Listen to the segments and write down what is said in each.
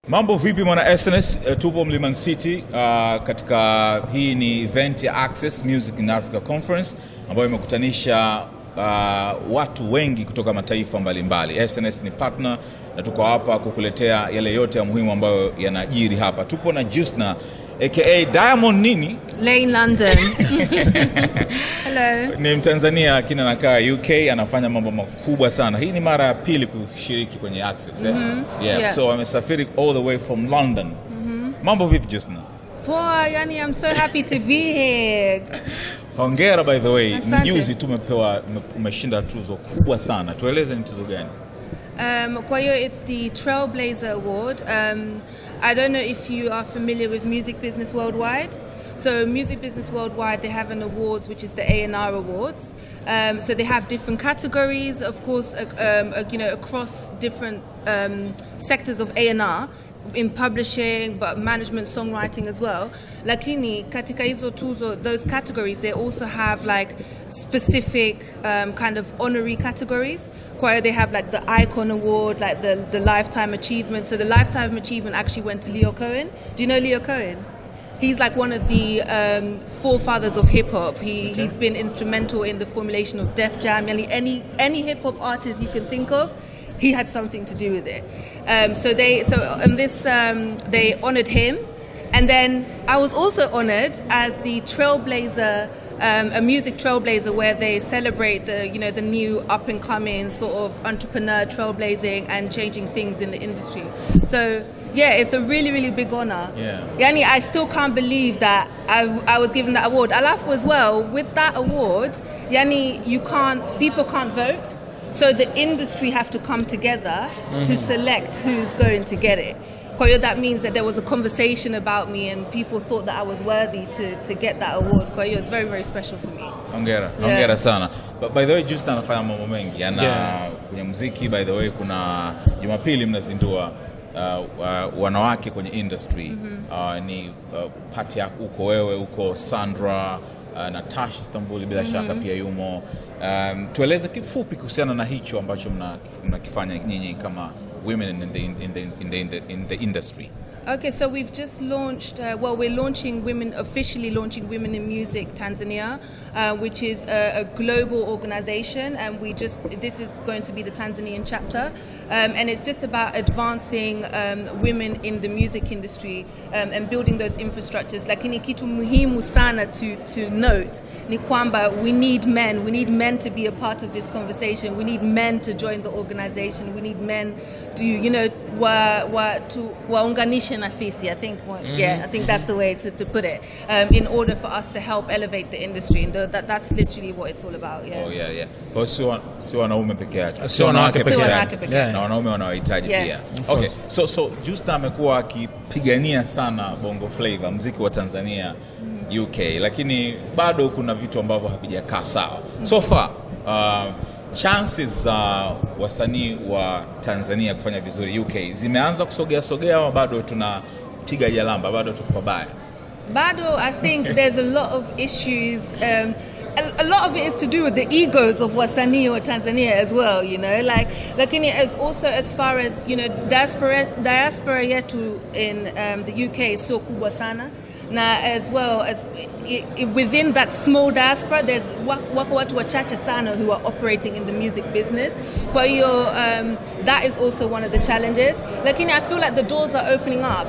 Mambo vipi mwana SNS, tupo Mlimani City katika hii ni event ya Access Music in Africa Conference ambayo imekutanisha watu wengi kutoka mataifa mbalimbali. SNS ni partner na tuko hapa kukuletea yale yote ya muhimu ambayo yanajiri hapa. Tupo na Jusnah aka Diamond nini? Lane London. Hello. Ni Mtanzania lakini anakaa UK, anafanya mambo makubwa sana. Hii ni mara ya pili kushiriki kwenye Access. Yeah. So amesafiri all the way from London. Mambo vipi Jusnah? Poa, yani I'm so happy to be here. Hongera by the way. Juzi umeshinda tuzo kubwa sana. Tueleze ni tuzo gani? Kwa hiyo it's the Trailblazer Award. I don't know if you are familiar with Music Business Worldwide. So Music Business Worldwide, they have an awards which is the A&R Awards. So they have different categories, of course, across different sectors of A&R. In publishing, but management, songwriting as well. Lakini katika hizo tuzo, those categories, they also have like specific kind of honorary categories. Where they have like the Icon Award, like the Lifetime Achievement. So the Lifetime Achievement actually went to Leo Cohen. Do you know Leo Cohen? He's like one of the forefathers of hip hop. He's been instrumental in the formulation of Def Jam. Any hip hop artist you can think of, he had something to do with it. They honored him, and then I was also honored as the Trailblazer, a music trailblazer, where they celebrate the new up and coming sort of entrepreneur trailblazing and changing things in the industry. So yeah, it's a really, really big honor. Yeah. Yani, I still can't believe that I was given that award. Alafu as well, with that award, yani, people can't vote. So the industry have to come together to select who's going to get it. That means that there was a conversation about me and people thought that I was worthy to get that award. It's very, very special for me. Hongera sana. But by the way, Jusnah anafanya mambo mengi. Kwenye muziki, by the way, kuna Jumapili mnazindua wanawake kwenye industry. Ni party yako, uko wewe, uko Sandra, Natasha Istanbul bila shaka pia yumo. Tueleze kifupi kuhusiana na hicho ambacho mnakifanya nyinyi kama women in the industry. Okay, so we've just launched, we're officially launching Women in Music Tanzania, which is a global organization, and this is going to be the Tanzanian chapter, and it's just about advancing women in the music industry and building those infrastructures. Lakini kitu muhimu sana to note ni kwamba we need men to be a part of this conversation. We need men to join the organization. We need men to, waunganisha na sisi. I think that's the way to put it. In order for us to help elevate the industry, and that's literally what it's all about. Yeah. Oh yeah. Kwa sio wanaume peke yake. Sio wanawake peke yake. Na wanaume wanawahitaji pia. Okay. So Jusnah amekuwa akipigania sana Bongo Flava, muziki wa Tanzania, UK, lakini bado kuna vitu ambavyo havijakaa sawa. So far, chances za wasanii wa Tanzania kufanya vizuri UK zimeanza kusogea au bado tunapiga jalamba, bado tuko pabaya? Bado, I think there's a lot of issues. A lot of it is to do with the egos of wasanii or Tanzania as well, lakini also as far as, diaspora yetu in the UK so kubwa sana. Na as well as within that small diaspora, there's wako watu wachache sana who are operating in the music business. Kwa hiyo that is also one of the challenges. Lakini I feel like the doors are opening up.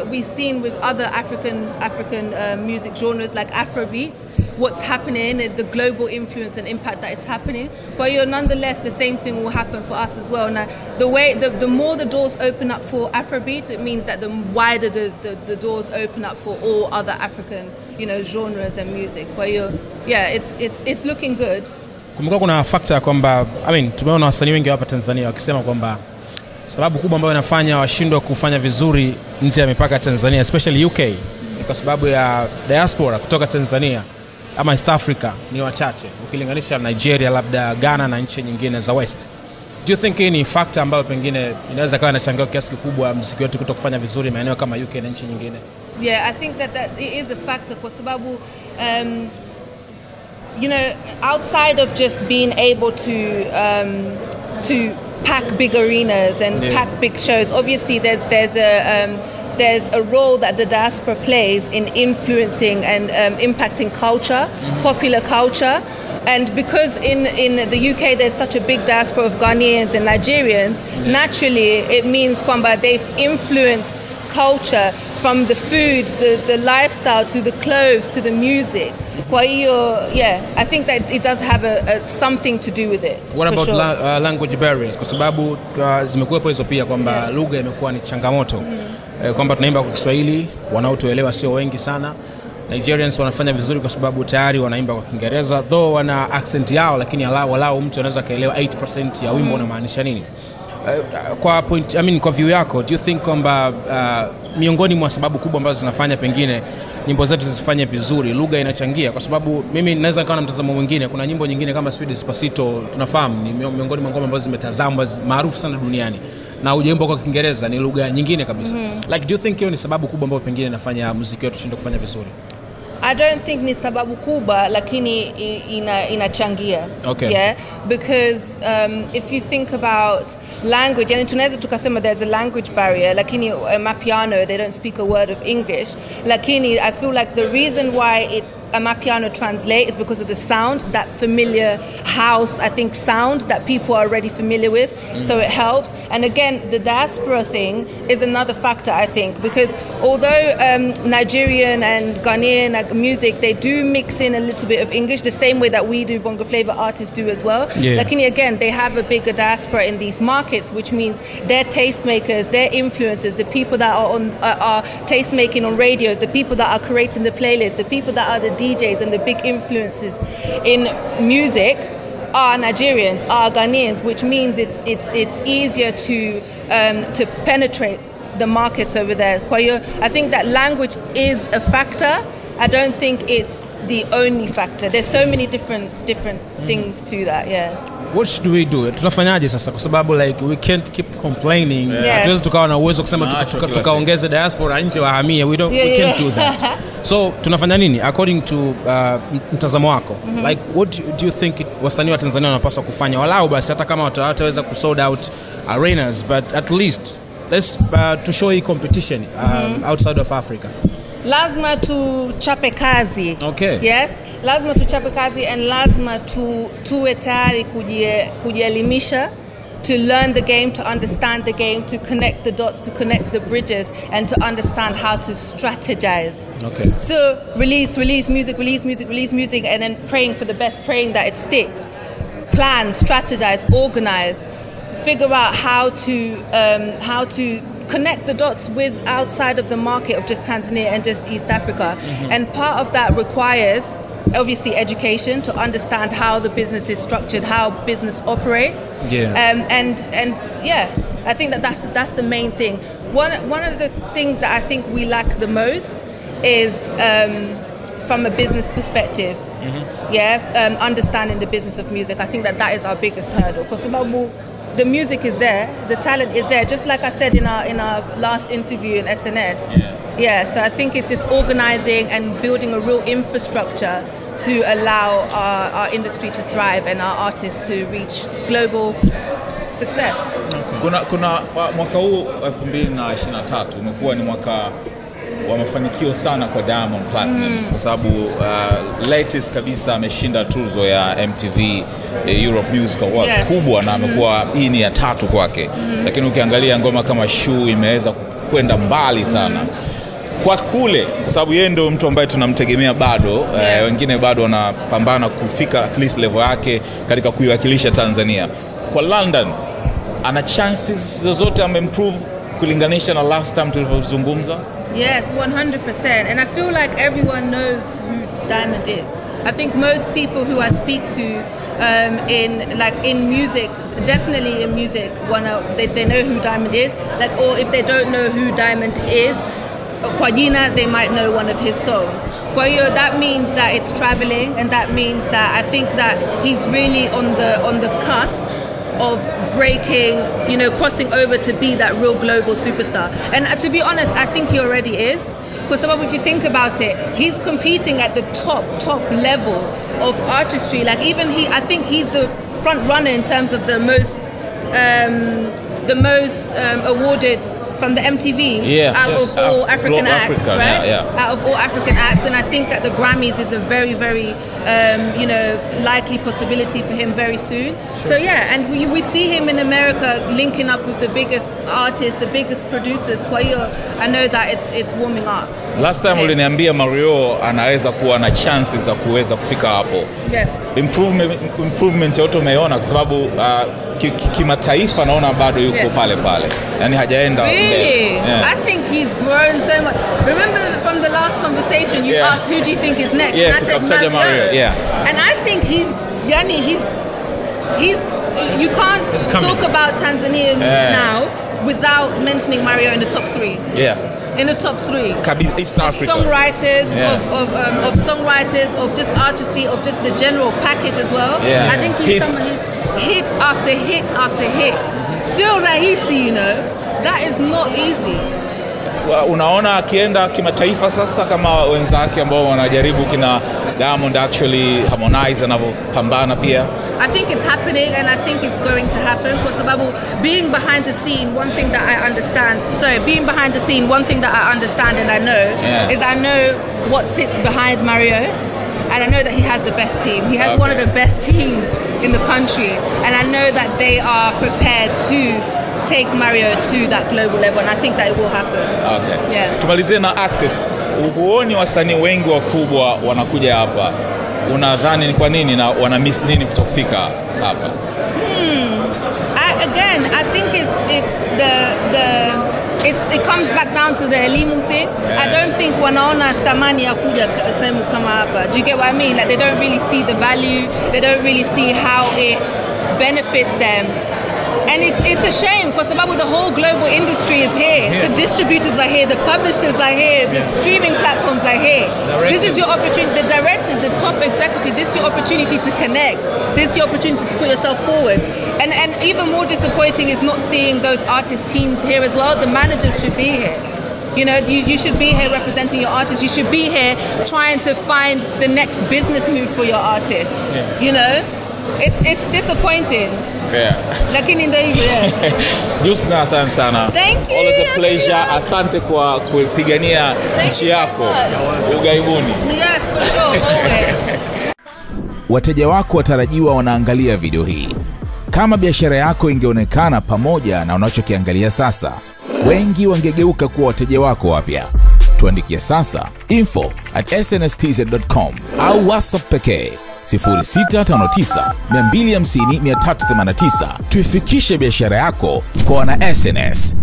We've seen with other African music genres like Afrobeats, what's happening, and the global influence and impact that is happening. Kwa hiyo nonetheless, the same thing will happen for us as well. Now, the more the doors open up for Afrobeats, it means that the wider the doors open up for all other African, genres and music. Kwa hiyo, yeah, it's looking good. Kumekuwa kuna factor kwamba, tumeona wasanii wengi hapa Tanzania wakisema kwamba sababu kubwa ambayo inafanya washindwe kufanya vizuri nje ya mipaka Tanzania, especially UK, ni kwa sababu ya diaspora kutoka Tanzania ama East Africa ni wachache ukilinganisha Nigeria, labda Ghana na nchi nyingine za West. Do you think ni factor ambayo pengine inaweza kawa inachangia kiasi kikubwa muziki wetu kutokufanya vizuri maeneo kama UK na nchi nyingine? Yeah, I think that it is a factor kwa sababu outside of just being able to pack big arenas and pack big shows. Obviously, there's a role that the diaspora plays in influencing and impacting culture, popular culture. And because in the UK there's such a big diaspora of Ghanaians and Nigerians, naturally it means kwamba they've influenced culture from the food, the lifestyle, to the clothes, to the music. Kwa hiyo, I think that it does have something to do with it. What about language barriers? Kwa sababu zimekuwepo hizo pia kwamba lugha imekuwa ni changamoto. Kwamba tunaimba kwa Kiswahili, wanaotuelewa sio wengi sana. Nigerians wanafanya vizuri kwa sababu tayari wanaimba kwa Kiingereza, though wana accent yao, lakini walao mtu anaweza kaelewa 8% ya wimbo unamaanisha nini. Kwa point, kwa view yako, do you think kwamba miongoni mwa sababu kubwa ambazo zinafanya pengine nyimbo zetu zisifanye vizuri lugha inachangia? Kwa sababu mimi naweza nikawa na mtazamo mwingine, kuna nyimbo nyingine kama Despacito tunafahamu ni miongoni mwa ngoma ambazo zimetazamwa maarufu sana duniani, na ujembo kwa Kiingereza ni lugha nyingine kabisa. Like, do you think hiyo ni sababu kubwa ambayo pengine inafanya muziki wetu ushinde kufanya vizuri? I don't think ni sababu kubwa, lakini inachangia. Okay. Yeah, because if you think about language, and tunaweza tukasema there's a language barrier, lakini Mapiano, they don't speak a word of English. Lakini I feel like the reason why Mapiano translate is because of the sound, that familiar house, I think, sound that people are already familiar with. So it helps. And again, the diaspora thing is another factor, I think, because although Nigerian and Ghanaian music, they do mix in a little bit of English, the same way that we do, Bongo Flava artists do as well. Yeah. Lakini again, they have a bigger diaspora in these markets, which means their tastemakers, their influencers, the people that are taste-making on radios, the people that are creating the playlists, the people that are the DJs and the big influences in music are Nigerians, are Ghanaians, which means it's easier to penetrate the markets over there. I think that language is a factor. I don't think it's the only factor. There's so many different things to that. Yeah. What should we do? Tutafanyaje sasa? Kwa sababu like we can't keep complaining. Hatuwezi tukawa na uwezo kusema tukaongeze diaspora nje wahamie. We can't do that. So tunafanya nini according to mtazamo wako? Like, what do you think wasanii wa Tanzania wanapaswa kufanya? Walau basi hata kama wataweza kusold out arenas, but at least let's to show a competition outside of Africa. Lazima tuchape kazi. Okay. Yes, lazima tuchape kazi, and lazima tuwe tayari kujielimisha, to learn the game, to understand the game, to connect the dots, to connect the bridges, and to understand how to strategize. Okay. So release music, and then praying for the best, praying that it sticks. Plan, strategize, organize, figure out how to connect the dots with outside of the market of just Tanzania and just East Africa. And part of that requires obviously education, to understand how the business is structured, how business operates. And I think that's the main thing. One of the things that I think we lack the most is from a business perspective. Understanding the business of music. I think that is our biggest hurdle, because the music is there, the talent is there, just like I said in our last interview in SNS. So I think it's just organizing and building a real infrastructure to allow our industry to thrive and our artists to reach global success. Kuna mwaka huu 2023 umekuwa ni mwaka wa mafanikio sana kwa Diamond Platnumz, kwa sababu latest kabisa ameshinda tuzo ya MTV Europe Music Awards kubwa, na amekuwa hii ni ya 3 kwake. Lakini ukiangalia ngoma kama Shoe imeweza kwenda mbali sana kwa kule, kwa sababu yeye ndio mtu ambaye tunamtegemea bado. Wengine bado wanapambana kufika at least level yake katika kuiwakilisha Tanzania. Kwa London ana chances zozote improve kulinganisha na last time tulivyozungumza? Yes, 100%. And I feel like everyone knows who Diamond is. I think most people who I speak to in music, definitely in music, they know who Diamond is. Or if they don't know who Diamond is, kwa jina, they might know one of his songs. Kwa hiyo, that means that it's traveling, and that means that I think that he's really on the cusp of breaking, crossing over to be that real global superstar. And to be honest, I think he already is. Because if you think about it, he's competing at the top level of artistry. I think he's the front runner in terms of the most the most awarded from the MTV out of all African acts, right? Out of all African acts, and I think that the Grammys is a very, very, likely possibility for him very soon. So yeah, and we see him in America linking up with the biggest artists, the biggest producers. Kwa hiyo, I know that it's warming up. Last time uliniambia Mario anaweza kuwa na chances za kuweza kufika hapo. Yeah. Improvement yote umeona kwa sababu kimataifa naona bado yuko pale pale. Yani hajaenda Really? Yeah. I think he's grown so much. Remember from the last conversation you asked who do you think is next? Yes, and I said Mario. Yeah. And I think he's you can't talk about Tanzania now without mentioning Mario in the top 3. Yeah. In the top 3. East Africa. Songwriters, of songwriters, of just artistry, of just the general package as well. Yeah. I think he's someone who hit after hit after hit. Sio rahisi, that is not easy. Unaona akienda kimataifa sasa kama wenzake ambao wanajaribu kina Diamond actually Harmonize anapambana pia. I think it's happening and I think it's going to happen because being behind the scene, one thing that I understand and I know is I know what sits behind Mario, and I know that he has the best team. He has one of the best teams in the country, and I know that they are prepared to take Mario to that global level, and I think that it will happen. Okay. Yeah. Tumalizie na Access. Huoni wasanii wengi wakubwa wanakuja hapa. Unadhani ni kwa nini na wana miss nini kutofika hapa? I think it comes back down to the elimu thing. Yeah. I don't think wanaona thamani ya kuja sehemu kama hapa. Do you get what I mean? Like they don't really see the value. They don't really see how it benefits them. And it's a shame because the whole global industry is here. The distributors are here, the publishers are here, the streaming platforms are here. This is your opportunity, the directors, the top executive, this is your opportunity to connect. This is your opportunity to put yourself forward. And even more disappointing is not seeing those artist teams here as well. The managers should be here. You should be here representing your artists. You should be here trying to find the next business move for your artist. Yeah. It's disappointing. Yeah. Lakini ndio hivyo. Jusnah, asante sana. Thank you. Always a pleasure. Asante kwa kupigania nchi yako. Ugaibuni. Yes, for sure. Always. Wateja wako watarajiwa wanaangalia video hii. Kama biashara yako ingeonekana pamoja na unachokiangalia sasa, wengi wangegeuka kuwa wateja wako wapya. Tuandikie sasa info@snstz.com au WhatsApp pekee 0659 250 389. Tuifikishe biashara yako kwa wana SNS.